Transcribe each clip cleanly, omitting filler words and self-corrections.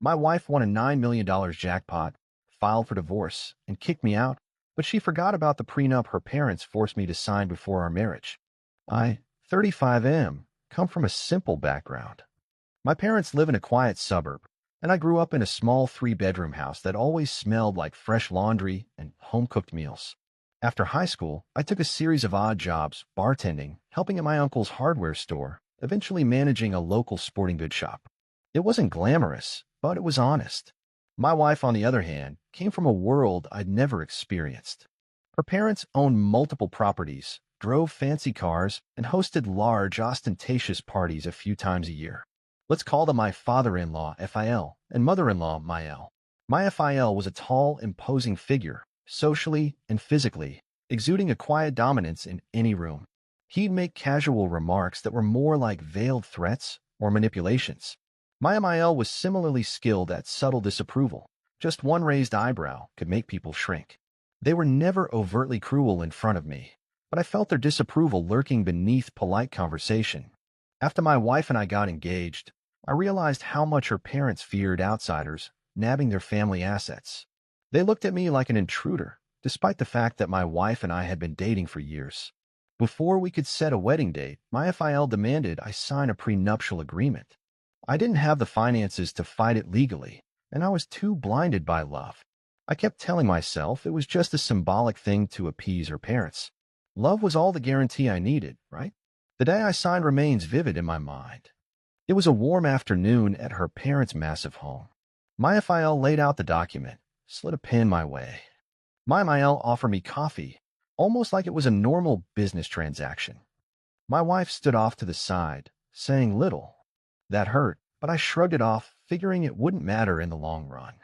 My wife won a $9 million jackpot, filed for divorce, and kicked me out, but she forgot about the prenup her parents forced me to sign before our marriage. I, 35 am, come from a simple background. My parents live in a quiet suburb, and I grew up in a small three-bedroom house that always smelled like fresh laundry and home-cooked meals. After high school, I took a series of odd jobs, bartending, helping at my uncle's hardware store, eventually managing a local sporting goods shop. It wasn't glamorous, but it was honest. My wife, on the other hand, came from a world I'd never experienced. Her parents owned multiple properties, drove fancy cars, and hosted large, ostentatious parties a few times a year. Let's call them my father-in-law, FIL, and mother-in-law, Mael. My FIL was a tall, imposing figure, socially and physically, exuding a quiet dominance in any room. He'd make casual remarks that were more like veiled threats or manipulations. My MIL was similarly skilled at subtle disapproval. Just one raised eyebrow could make people shrink. They were never overtly cruel in front of me, but I felt their disapproval lurking beneath polite conversation. After my wife and I got engaged, I realized how much her parents feared outsiders, nabbing their family assets. They looked at me like an intruder, despite the fact that my wife and I had been dating for years. Before we could set a wedding date, my FIL demanded I sign a prenuptial agreement. I didn't have the finances to fight it legally, and I was too blinded by love. I kept telling myself it was just a symbolic thing to appease her parents. Love was all the guarantee I needed, right? The day I signed remains vivid in my mind. It was a warm afternoon at her parents' massive home. My FIL laid out the document, slid a pen my way. My MIL offered me coffee, almost like it was a normal business transaction. My wife stood off to the side, saying little. That hurt, but I shrugged it off, figuring it wouldn't matter in the long run.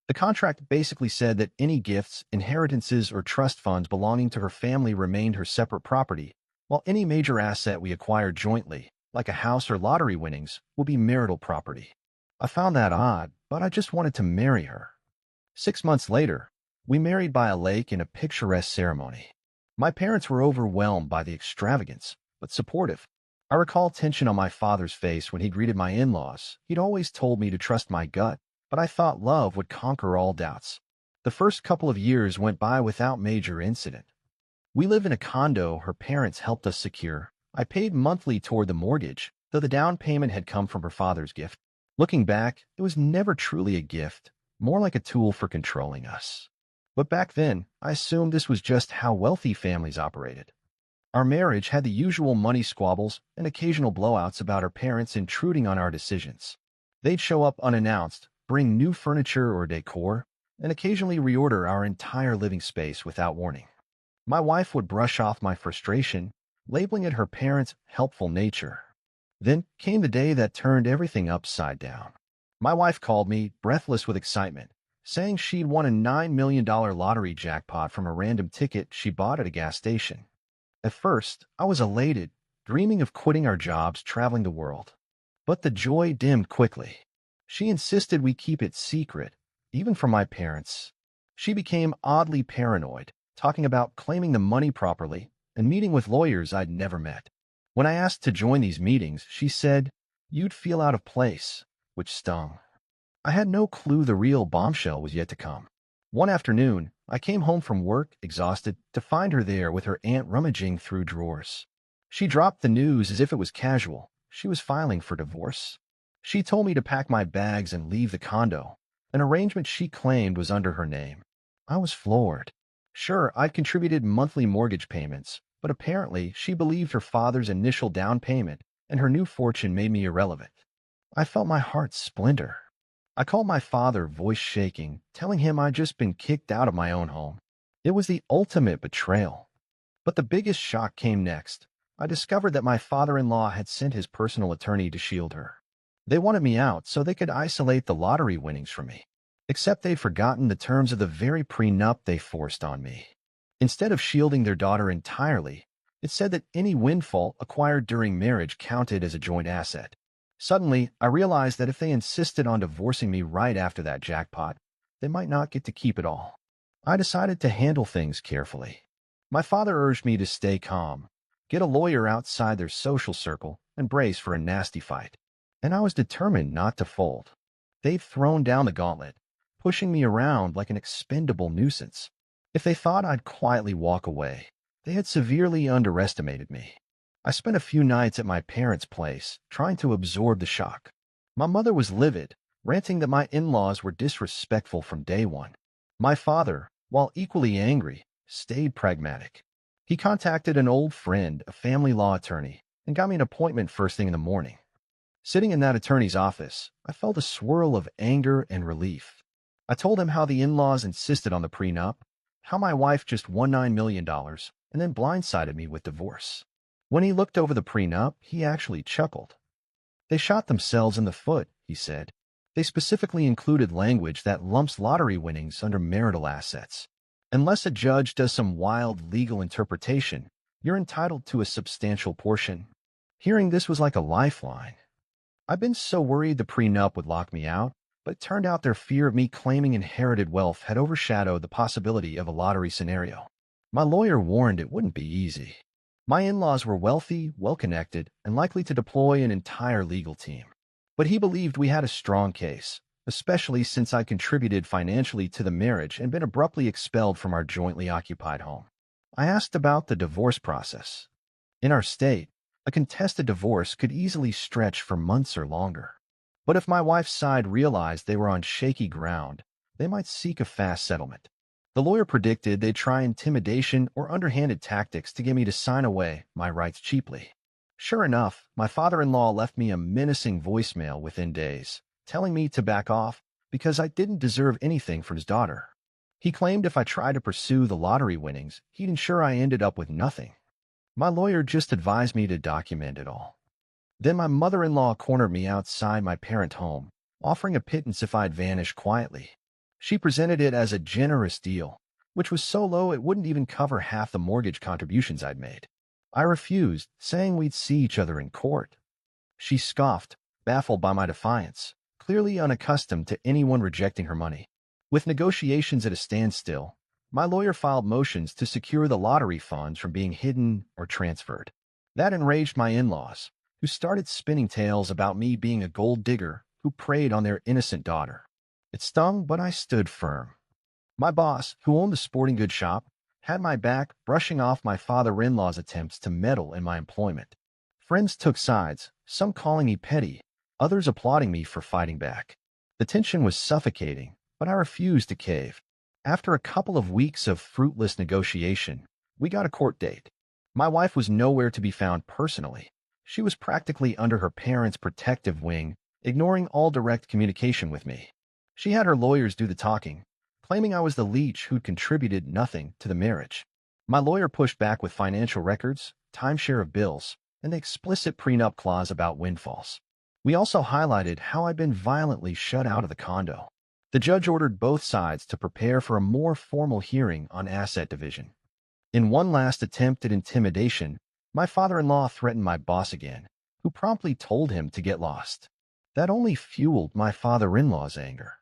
The contract basically said that any gifts, inheritances, or trust funds belonging to her family remained her separate property, while any major asset we acquired jointly, like a house or lottery winnings, would be marital property. I found that odd, but I just wanted to marry her. 6 months later, we married by a lake in a picturesque ceremony. My parents were overwhelmed by the extravagance, but supportive. I recall tension on my father's face when he greeted my in-laws. He'd always told me to trust my gut, but I thought love would conquer all doubts. The first couple of years went by without major incident. We lived in a condo her parents helped us secure. I paid monthly toward the mortgage, though the down payment had come from her father's gift. Looking back, it was never truly a gift, more like a tool for controlling us. But back then, I assumed this was just how wealthy families operated. Our marriage had the usual money squabbles and occasional blowouts about our parents intruding on our decisions. They'd show up unannounced, bring new furniture or decor, and occasionally reorder our entire living space without warning. My wife would brush off my frustration, labeling it her parents' helpful nature. Then came the day that turned everything upside down. My wife called me, breathless with excitement, saying she'd won a $9 million lottery jackpot from a random ticket she bought at a gas station. At first, I was elated, dreaming of quitting our jobs, traveling the world. But the joy dimmed quickly. She insisted we keep it secret, even from my parents. She became oddly paranoid, talking about claiming the money properly and meeting with lawyers I'd never met. When I asked to join these meetings, she said, "You'd feel out of place," which stung. I had no clue the real bombshell was yet to come. One afternoon, I came home from work, exhausted, to find her there with her aunt rummaging through drawers. She dropped the news as if it was casual. She was filing for divorce. She told me to pack my bags and leave the condo, an arrangement she claimed was under her name. I was floored. Sure, I'd contributed monthly mortgage payments, but apparently she believed her father's initial down payment and her new fortune made me irrelevant. I felt my heart splinter. I called my father, voice shaking, telling him I'd just been kicked out of my own home. It was the ultimate betrayal. But the biggest shock came next. I discovered that my father-in-law had sent his personal attorney to shield her. They wanted me out so they could isolate the lottery winnings from me. Except they'd forgotten the terms of the very prenup they forced on me. Instead of shielding their daughter entirely, it said that any windfall acquired during marriage counted as a joint asset. Suddenly, I realized that if they insisted on divorcing me right after that jackpot, they might not get to keep it all. I decided to handle things carefully. My father urged me to stay calm, get a lawyer outside their social circle, and brace for a nasty fight. And I was determined not to fold. They'd thrown down the gauntlet, pushing me around like an expendable nuisance. If they thought I'd quietly walk away, they had severely underestimated me. I spent a few nights at my parents' place, trying to absorb the shock. My mother was livid, ranting that my in-laws were disrespectful from day one. My father, while equally angry, stayed pragmatic. He contacted an old friend, a family law attorney, and got me an appointment first thing in the morning. Sitting in that attorney's office, I felt a swirl of anger and relief. I told him how the in-laws insisted on the prenup, how my wife just won $9 million, and then blindsided me with divorce. When he looked over the prenup, he actually chuckled. They shot themselves in the foot, he said. They specifically included language that lumps lottery winnings under marital assets. Unless a judge does some wild legal interpretation, you're entitled to a substantial portion. Hearing this was like a lifeline. I've been so worried the prenup would lock me out, but it turned out their fear of me claiming inherited wealth had overshadowed the possibility of a lottery scenario. My lawyer warned it wouldn't be easy. My in-laws were wealthy, well-connected, and likely to deploy an entire legal team. But he believed we had a strong case, especially since I contributed financially to the marriage and been abruptly expelled from our jointly occupied home. I asked about the divorce process. In our state, a contested divorce could easily stretch for months or longer. But if my wife's side realized they were on shaky ground, they might seek a fast settlement. The lawyer predicted they'd try intimidation or underhanded tactics to get me to sign away my rights cheaply. Sure enough, my father-in-law left me a menacing voicemail within days, telling me to back off because I didn't deserve anything from his daughter. He claimed if I tried to pursue the lottery winnings, he'd ensure I ended up with nothing. My lawyer just advised me to document it all. Then my mother-in-law cornered me outside my parent home, offering a pittance if I'd vanish quietly. She presented it as a generous deal, which was so low it wouldn't even cover half the mortgage contributions I'd made. I refused, saying we'd see each other in court. She scoffed, baffled by my defiance, clearly unaccustomed to anyone rejecting her money. With negotiations at a standstill, my lawyer filed motions to secure the lottery funds from being hidden or transferred. That enraged my in-laws, who started spinning tales about me being a gold digger who preyed on their innocent daughter. It stung, but I stood firm. My boss, who owned the sporting goods shop, had my back, brushing off my father-in-law's attempts to meddle in my employment. Friends took sides, some calling me petty, others applauding me for fighting back. The tension was suffocating, but I refused to cave. After a couple of weeks of fruitless negotiation, we got a court date. My wife was nowhere to be found personally. She was practically under her parents' protective wing, ignoring all direct communication with me. She had her lawyers do the talking, claiming I was the leech who'd contributed nothing to the marriage. My lawyer pushed back with financial records, timeshare of bills, and the explicit prenup clause about windfalls. We also highlighted how I'd been violently shut out of the condo. The judge ordered both sides to prepare for a more formal hearing on asset division. In one last attempt at intimidation, my father-in-law threatened my boss again, who promptly told him to get lost. That only fueled my father-in-law's anger.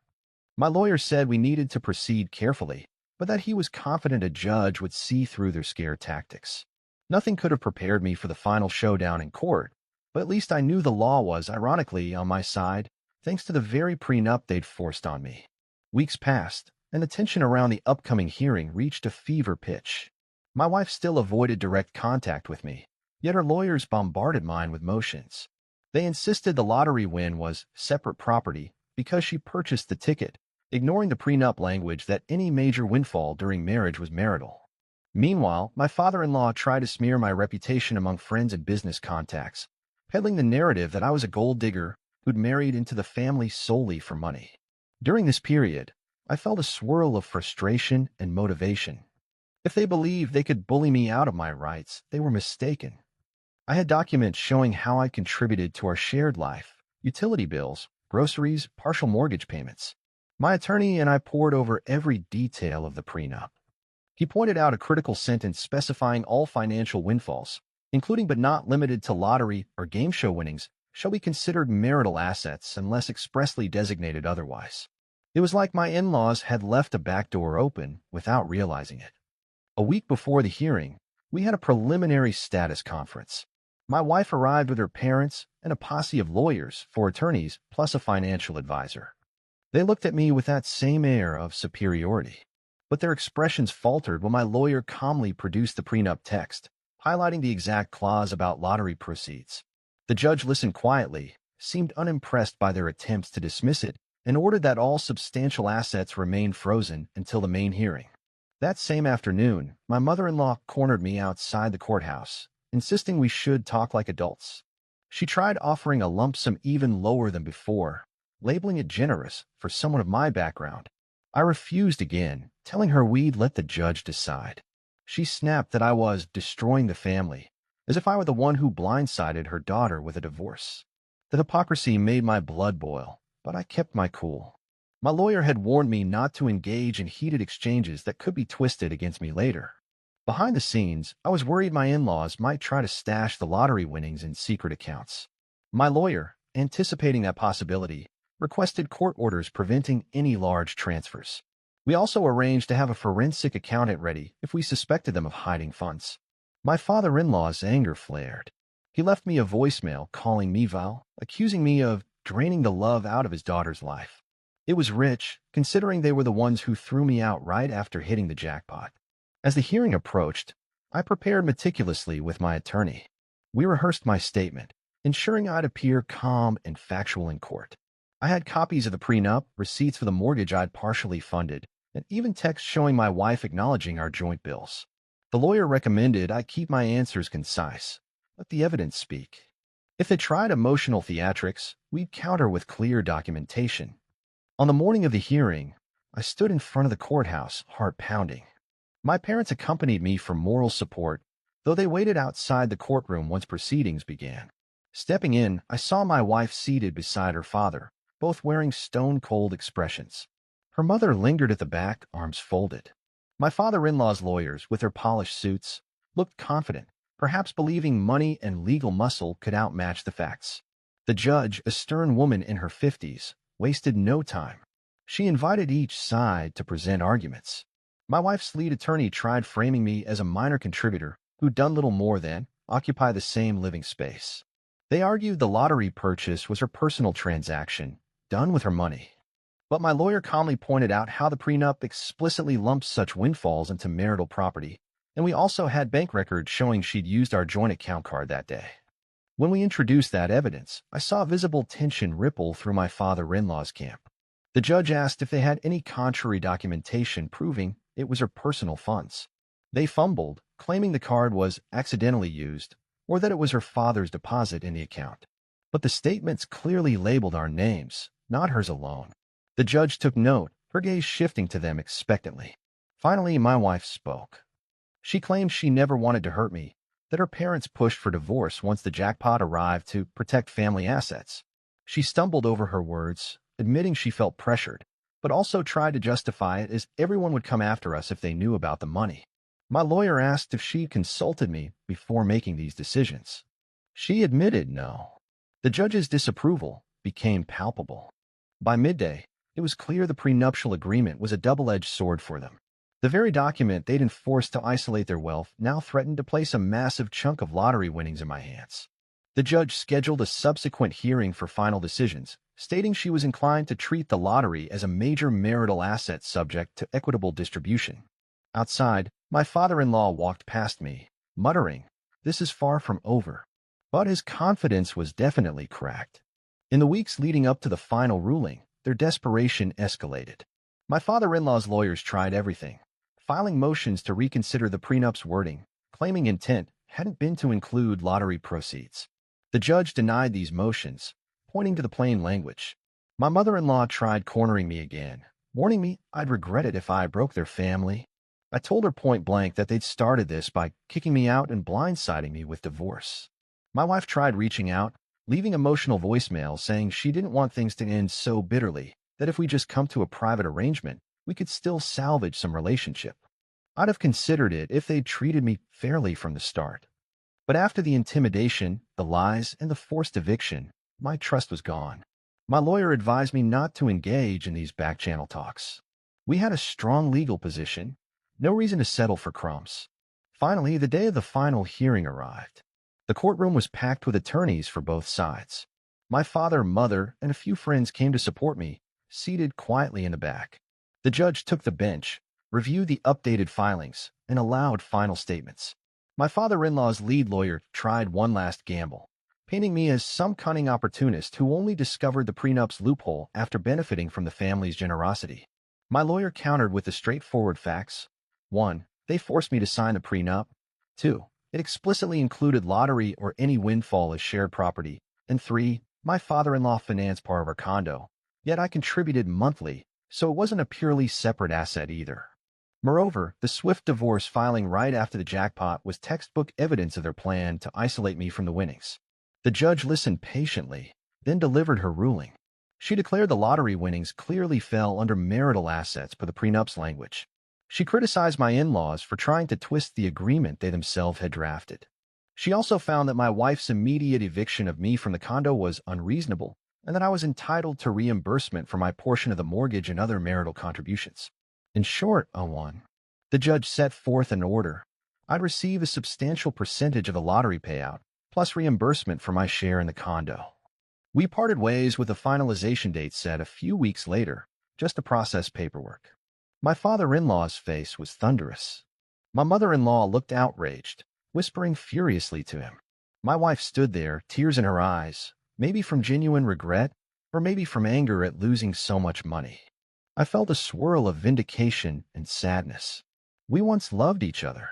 My lawyer said we needed to proceed carefully, but that he was confident a judge would see through their scare tactics. Nothing could have prepared me for the final showdown in court, but at least I knew the law was, ironically, on my side, thanks to the very prenup they'd forced on me. Weeks passed, and the tension around the upcoming hearing reached a fever pitch. My wife still avoided direct contact with me, yet her lawyers bombarded mine with motions. They insisted the lottery win was separate property because she purchased the ticket, ignoring the prenup language that any major windfall during marriage was marital. Meanwhile, my father-in-law tried to smear my reputation among friends and business contacts, peddling the narrative that I was a gold digger who'd married into the family solely for money. During this period, I felt a swirl of frustration and motivation. If they believed they could bully me out of my rights, they were mistaken. I had documents showing how I contributed to our shared life, utility bills, groceries, partial mortgage payments. My attorney and I pored over every detail of the prenup. He pointed out a critical sentence specifying all financial windfalls, including but not limited to lottery or game show winnings, shall be considered marital assets unless expressly designated otherwise. It was like my in-laws had left a back door open without realizing it. A week before the hearing, we had a preliminary status conference. My wife arrived with her parents and a posse of lawyers, 4 attorneys, plus a financial advisor. They looked at me with that same air of superiority. But their expressions faltered when my lawyer calmly produced the prenup text, highlighting the exact clause about lottery proceeds. The judge listened quietly, seemed unimpressed by their attempts to dismiss it, and ordered that all substantial assets remain frozen until the main hearing. That same afternoon, my mother-in-law cornered me outside the courthouse, insisting we should talk like adults. She tried offering a lump sum even lower than before, labeling it generous for someone of my background. I refused again, telling her we'd let the judge decide. She snapped that I was destroying the family, as if I were the one who blindsided her daughter with a divorce. The hypocrisy made my blood boil, but I kept my cool. My lawyer had warned me not to engage in heated exchanges that could be twisted against me later. Behind the scenes, I was worried my in-laws might try to stash the lottery winnings in secret accounts. My lawyer, anticipating that possibility, requested court orders preventing any large transfers. We also arranged to have a forensic accountant ready if we suspected them of hiding funds. My father-in-law's anger flared. He left me a voicemail calling me vile, accusing me of draining the love out of his daughter's life. It was rich, considering they were the ones who threw me out right after hitting the jackpot. As the hearing approached, I prepared meticulously with my attorney. We rehearsed my statement, ensuring I'd appear calm and factual in court. I had copies of the prenup, receipts for the mortgage I'd partially funded, and even text showing my wife acknowledging our joint bills. The lawyer recommended I keep my answers concise, let the evidence speak. If they tried emotional theatrics, we'd counter with clear documentation. On the morning of the hearing, I stood in front of the courthouse, heart pounding. My parents accompanied me for moral support, though they waited outside the courtroom once proceedings began. Stepping in, I saw my wife seated beside her father, both wearing stone-cold expressions. Her mother lingered at the back, arms folded. My father-in-law's lawyers, with their polished suits, looked confident, perhaps believing money and legal muscle could outmatch the facts. The judge, a stern woman in her 50s, wasted no time. She invited each side to present arguments. My wife's lead attorney tried framing me as a minor contributor who'd done little more than occupy the same living space. They argued the lottery purchase was her personal transaction, done with her money. But my lawyer calmly pointed out how the prenup explicitly lumps such windfalls into marital property, and we also had bank records showing she'd used our joint account card that day. When we introduced that evidence, I saw visible tension ripple through my father-in-law's camp. The judge asked if they had any contrary documentation proving it was her personal funds. They fumbled, claiming the card was accidentally used or that it was her father's deposit in the account. But the statements clearly labeled our names, not hers alone. The judge took note, her gaze shifting to them expectantly. Finally, my wife spoke. She claimed she never wanted to hurt me, that her parents pushed for divorce once the jackpot arrived to protect family assets. She stumbled over her words, admitting she felt pressured, but also tried to justify it as everyone would come after us if they knew about the money. My lawyer asked if she consulted me before making these decisions. She admitted no. The judge's disapproval became palpable. By midday, it was clear the prenuptial agreement was a double-edged sword for them. The very document they'd enforced to isolate their wealth now threatened to place a massive chunk of lottery winnings in my hands. The judge scheduled a subsequent hearing for final decisions, stating she was inclined to treat the lottery as a major marital asset subject to equitable distribution. Outside, my father-in-law walked past me, muttering, "This is far from over." But his confidence was definitely cracked. In the weeks leading up to the final ruling, their desperation escalated. My father-in-law's lawyers tried everything, filing motions to reconsider the prenup's wording, claiming intent hadn't been to include lottery proceeds. The judge denied these motions, pointing to the plain language. My mother-in-law tried cornering me again, warning me I'd regret it if I broke their family. I told her point blank that they'd started this by kicking me out and blindsiding me with divorce. My wife tried reaching out, leaving emotional voicemails saying she didn't want things to end so bitterly, that if we just come to a private arrangement, we could still salvage some relationship. I'd have considered it if they'd treated me fairly from the start. But after the intimidation, the lies, and the forced eviction, my trust was gone. My lawyer advised me not to engage in these back-channel talks. We had a strong legal position, no reason to settle for crumbs. Finally, the day of the final hearing arrived. The courtroom was packed with attorneys for both sides. My father, mother, and a few friends came to support me, seated quietly in the back. The judge took the bench, reviewed the updated filings, and allowed final statements. My father-in-law's lead lawyer tried one last gamble, painting me as some cunning opportunist who only discovered the prenup's loophole after benefiting from the family's generosity. My lawyer countered with the straightforward facts. 1. They forced me to sign the prenup. 2. It explicitly included lottery or any windfall as shared property. And 3. My father-in-law financed part of our condo, yet I contributed monthly, so it wasn't a purely separate asset either. Moreover, the swift divorce filing right after the jackpot was textbook evidence of their plan to isolate me from the winnings. The judge listened patiently, then delivered her ruling. She declared the lottery winnings clearly fell under marital assets per the prenup's language. She criticized my in-laws for trying to twist the agreement they themselves had drafted. She also found that my wife's immediate eviction of me from the condo was unreasonable, and that I was entitled to reimbursement for my portion of the mortgage and other marital contributions. In short, O1, the judge set forth an order. I'd receive a substantial percentage of the lottery payout, plus reimbursement for my share in the condo. We parted ways with a finalization date set a few weeks later, just to process paperwork. My father-in-law's face was thunderous. My mother-in-law looked outraged, whispering furiously to him. My wife stood there, tears in her eyes, maybe from genuine regret, or maybe from anger at losing so much money. I felt a swirl of vindication and sadness. We once loved each other.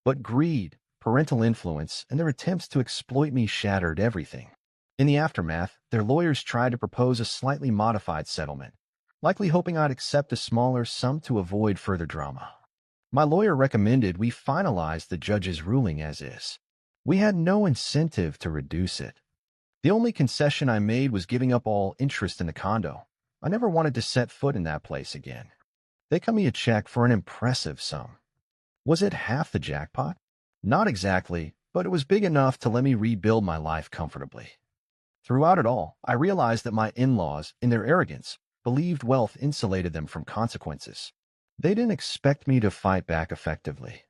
But greed, parental influence, and their attempts to exploit me shattered everything. In the aftermath, their lawyers tried to propose a slightly modified settlement, likely hoping I'd accept a smaller sum to avoid further drama. My lawyer recommended we finalize the judge's ruling as is. We had no incentive to reduce it. The only concession I made was giving up all interest in the condo. I never wanted to set foot in that place again. They cut me a check for an impressive sum. Was it half the jackpot? Not exactly, but it was big enough to let me rebuild my life comfortably. Throughout it all, I realized that my in-laws, in their arrogance, believed wealth insulated them from consequences. They didn't expect me to fight back effectively.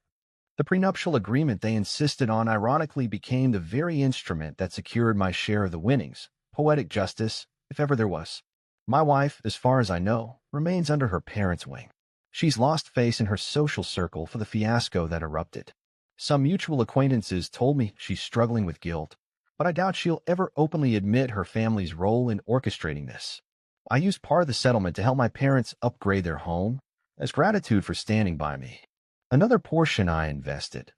The prenuptial agreement they insisted on ironically became the very instrument that secured my share of the winnings, poetic justice, if ever there was. My wife, as far as I know, remains under her parents' wing. She's lost face in her social circle for the fiasco that erupted. Some mutual acquaintances told me she's struggling with guilt, but I doubt she'll ever openly admit her family's role in orchestrating this. I used part of the settlement to help my parents upgrade their home as gratitude for standing by me. Another portion I invested.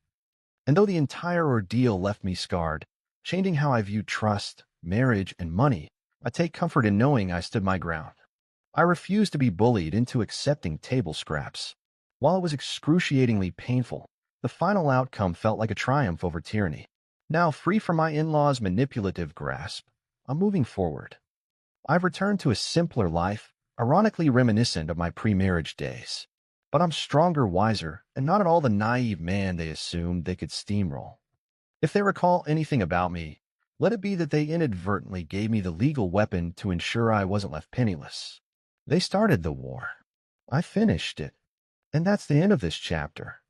And though the entire ordeal left me scarred, changing how I viewed trust, marriage, and money, I take comfort in knowing I stood my ground. I refused to be bullied into accepting table scraps. While it was excruciatingly painful, the final outcome felt like a triumph over tyranny. Now, free from my in-laws' manipulative grasp, I'm moving forward. I've returned to a simpler life, ironically reminiscent of my pre-marriage days. But I'm stronger, wiser, and not at all the naive man they assumed they could steamroll. If they recall anything about me, let it be that they inadvertently gave me the legal weapon to ensure I wasn't left penniless. They started the war. I finished it. And that's the end of this chapter.